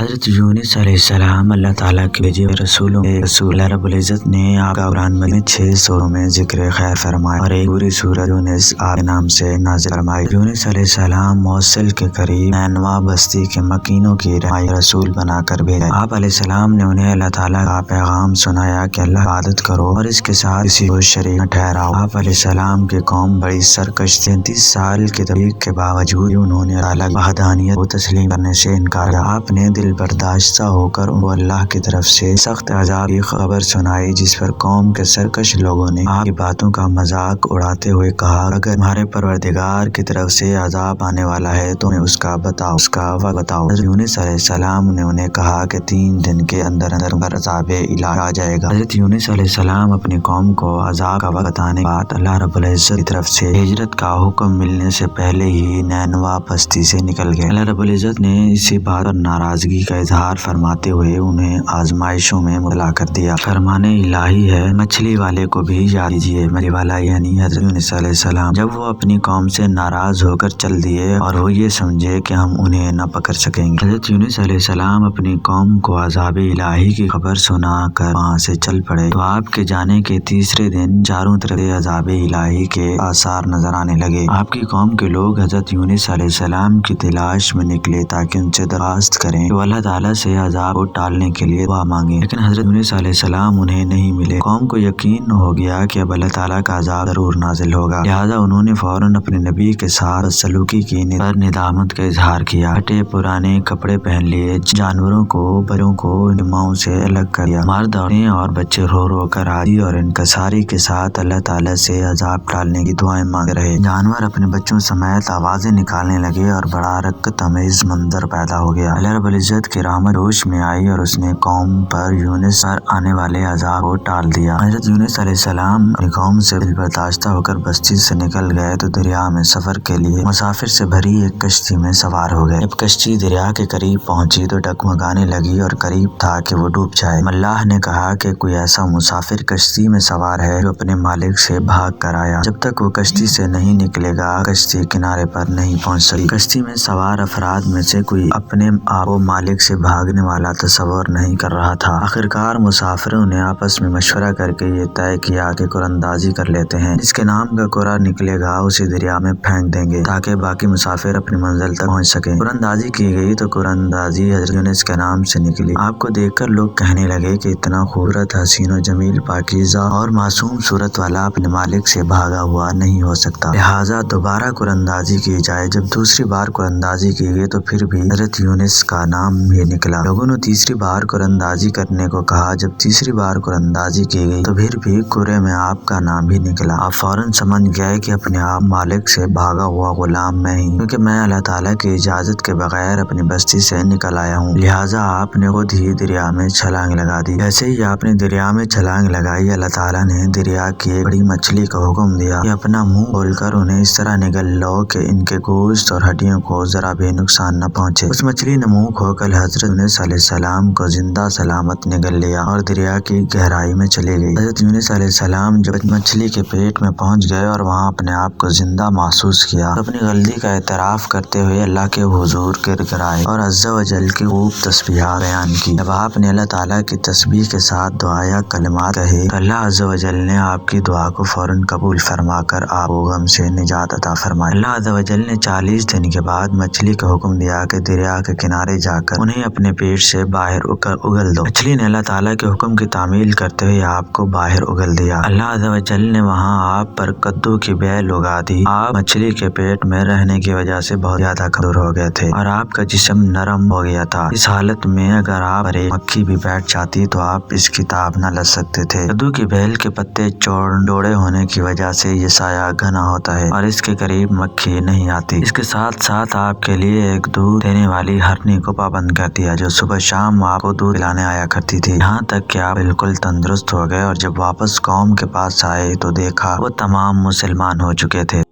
حضرت یونس علیہ السلام اللہ تعالیٰ کے بھیجے رسول اللہ رب العزت نے آپ کا قرآن مجید میں 6 سوروں میں ذکر خیر فرمایا اور ایک پوری سورۃ یونس آپ کے نام سے نازل فرمائی۔ یونس علیہ السلام موصل کے قریب نینوا بستی کے مکینوں کی رہائی رسول بنا کر بھیجا۔ آپ علیہ السلام نے انہیں اللہ تعالیٰ کا پیغام سنایا کہ اللہ عبادت کرو اور اس کے ساتھ کسی کو شریک نہ ٹھہراؤ۔ آپ علیہ السلام کی قوم بڑی سرکش تھی۔ 33 سال کی تبلیغ کے باوجود انہوں نے اللہ کی وحدانیت کو تسلیم کرنے سے انکار کیا۔ آپ نے دل برداشتہ ہو کر ان کو اللہ کی طرف سے سخت عذاب کی خبر سنائی، جس پر قوم کے سرکش لوگوں نے آپ کی باتوں کا مذاق اڑاتے ہوئے کہا، اگر تمہارے پروردگار کی طرف سے عذاب آنے والا ہے تو ہمیں اس کا وقت بتاؤ۔ حضرت یونس علیہ السلام نے انہیں کہا کہ 3 دن کے اندر پر عذاب الہی آ جائے گا۔ حضرت یونس علیہ السلام اپنی قوم کو عذاب کا وقت بتانے کے بعد اللہ رب العزت کی طرف سے ہجرت کا حکم ملنے سے پہلے ہی نینوا بستی سے نکل گئے۔ اللہ رب العزت نے اسی بات پر ناراضگی کا اظہار فرماتے ہوئے انہیں آزمائشوں میں مبتلا کر دیا۔ فرمان الہی ہے، مچھلی والے کو بھی یاد کیجیے۔ مچھلی والا یعنی حضرت یونس علیہ السلام جب وہ اپنی قوم سے ناراض ہو کر چل دیے اور وہ یہ سمجھے کہ ہم انہیں نہ پکڑ سکیں گے۔ حضرت یونس علیہ السلام اپنی قوم کو عذاب الہی کی خبر سنا کر وہاں سے چل پڑے تو آپ کے جانے کے تیسرے دن چاروں طرف عذاب الہی کے آثار نظر آنے لگے۔ آپ کی قوم کے لوگ حضرت یونس علیہ السلام کی تلاش میں نکلے تاکہ ان سے درخواست کریں کہ وہ اللہ تعالیٰ سے عذاب کو ٹالنے کے لیے دعا مانگیں، لیکن حضرت یونس علیہ السلام انہیں نہیں ملے۔ قوم کو یقین ہو گیا کہ اب اللہ تعالیٰ کا عذاب ضرور نازل ہوگا، لہٰذا انہوں نے فوراً اپنے نبی کے ساتھ سلوکی کی پر ندامت کا اظہار کیا۔ پھٹے پرانے کپڑے پہن لیے، جانوروں کو بچوں کو ماؤں سے الگ کر دیا، مرد عورتیں اور بچے رو رو کر عاجزی اور انکساری کے ساتھ اللہ تعالیٰ سے عذاب ٹالنے کی دعائیں مانگ رہے۔ جانور اپنے بچوں سمیت آوازیں نکالنے لگے اور بڑا رکت آمیز منظر پیدا ہو گیا۔ اللہ رب العزت کی رحمت جوش میں آئی اور اس نے قوم پر یونس پر آنے والے عذاب کو ٹال دیا۔ حضرت یونس علیہ السلام اپنی قوم سے دل برداشتہ ہو کر بستی سے نکل گئے تو دریا میں سفر کے لیے مسافر سے بھری ایک کشتی میں سوار ہو گئے۔ جب کشتی دریا کے قریب پہنچی تو ڈگمگانے لگی اور قریب تھا کہ وہ ڈوب جائے۔ اللہ نے کہا کہ کوئی ایسا مسافر کشتی میں سوار ہے جو اپنے مالک سے بھاگ کر آیا، جب تک وہ کشتی سے نہیں نکلے گا کشتی کنارے پر نہیں پہنچ سکتی۔ کشتی میں سوار افراد میں سے کوئی اپنے آپ کو مالک سے بھاگنے والا تصور نہیں کر رہا تھا۔ آخرکار مسافروں نے آپس میں مشورہ کر کے یہ طے کیا کہ قرعہ اندازی کر لیتے ہیں، جس کے نام کا قرعہ نکلے گا اسے دریا میں پھینک دیں گے تاکہ باقی مسافر اپنی منزل تک پہنچ سکیں۔ قرعہ اندازی کی گئی تو قرعہ اندازی حضرت یونس کے نام سے نکلی۔ آپ کو دیکھ کر لوگ کہنے لگے کہ اتنا خوبصورت، حسین و جمیل، پاکیزہ اور معصوم صورت والا اپنے مالک سے بھاگا ہوا نہیں ہو سکتا، لہٰذا دوبارہ قرعہ اندازی کی جائے۔ جب دوسری بار قرعہ اندازی کی گئی تو پھر بھی حضرت یونس کا نام ہی نکلا۔ لوگوں نے تیسری بار قرعہ اندازی کرنے کو کہا۔ جب تیسری بار قرعہ اندازی کی گئی تو پھر بھی قرعے میں آپ کا نام ہی نکلا۔ آپ فوراً سمجھ گئے کہ اپنے آپ مالک سے بھاگا ہوا غلام میں ہی، کیونکہ میں اللہ تعالیٰ کی اجازت کے بغیر اپنی بستی سے نکل آیا ہوں، لہٰذا آپ نے خود ہی دریا میں چھلانگ لگا دی۔ جیسے ہی آپ نے دریا میں چھلانگ لگائی، اللہ تعالیٰ نے دریا کی ایک بڑی مچھلی کو حکم دیا کہ اپنا منہ کھول کر انہیں اس طرح نگل لو کہ ان کے گوشت اور ہڈیوں کو ذرا بھی نقصان نہ پہنچے۔ اس مچھلی نے منہ کھول کر حضرت یونس علیہ السلام کو زندہ سلامت نگل لیا اور دریا کی گہرائی میں چلے گئی۔ حضرت یونس علیہ السلام جب مچھلی کے پیٹ میں پہنچ گئے اور وہاں اپنے آپ کو زندہ محسوس کیا تو اپنی غلطی کا اعتراف کرتے ہوئے اللہ کے حضور گر گرائے اور عز و جل کی خوب تسبیحات بیان کی۔ جب آپ نے اللہ تعالیٰ کی تسبیح کے ساتھ دعائیا کلمات کہے تو اللہ عز و جل نے آپ کی دعا کو فوراً قبول فرما کر آپ کو غم سے نجات عطا فرمائی۔ اللہ عز و جل نے 40 دن کے بعد مچھلی کو حکم دیا کہ دریا کے کنارے جا کر انہیں اپنے پیٹ سے باہر اگل دو۔ مچھلی نے اللہ تعالیٰ کے حکم کی تعمیل کرتے ہوئے آپ کو باہر اگل دیا۔ اللہ عز و جل نے وہاں آپ پر کدو کی بیل اگا دی۔ آپ مچھلی کے پیٹ میں رہنے کی وجہ سے بہت زیادہ کمزور ہو گئے تھے اور آپ کا جسم نرم ہو گیا تھا۔ اس حالت میں اگر آپ پر ایک مکھی بھی بیٹھ جاتی تو آپ اس کی تاب نہ لگ سکتے تھے۔ کدو کی بیل کے پتے چوڑے ہونے کی وجہ سے یہ سایہ گھنا ہوتا ہے اور اس کے قریب مکھی نہیں آتی۔ اس کے ساتھ ساتھ آپ کے لیے ایک دودھ دینے والی ہرنی کو پابند کر دیا جو صبح شام آپ کو دودھ پلانے آیا کرتی تھی، یہاں تک کہ آپ بالکل تندرست ہو گئے اور جب واپس قوم کے پاس آئے تو دیکھا وہ تمام مسلمان ہو چکے تھے۔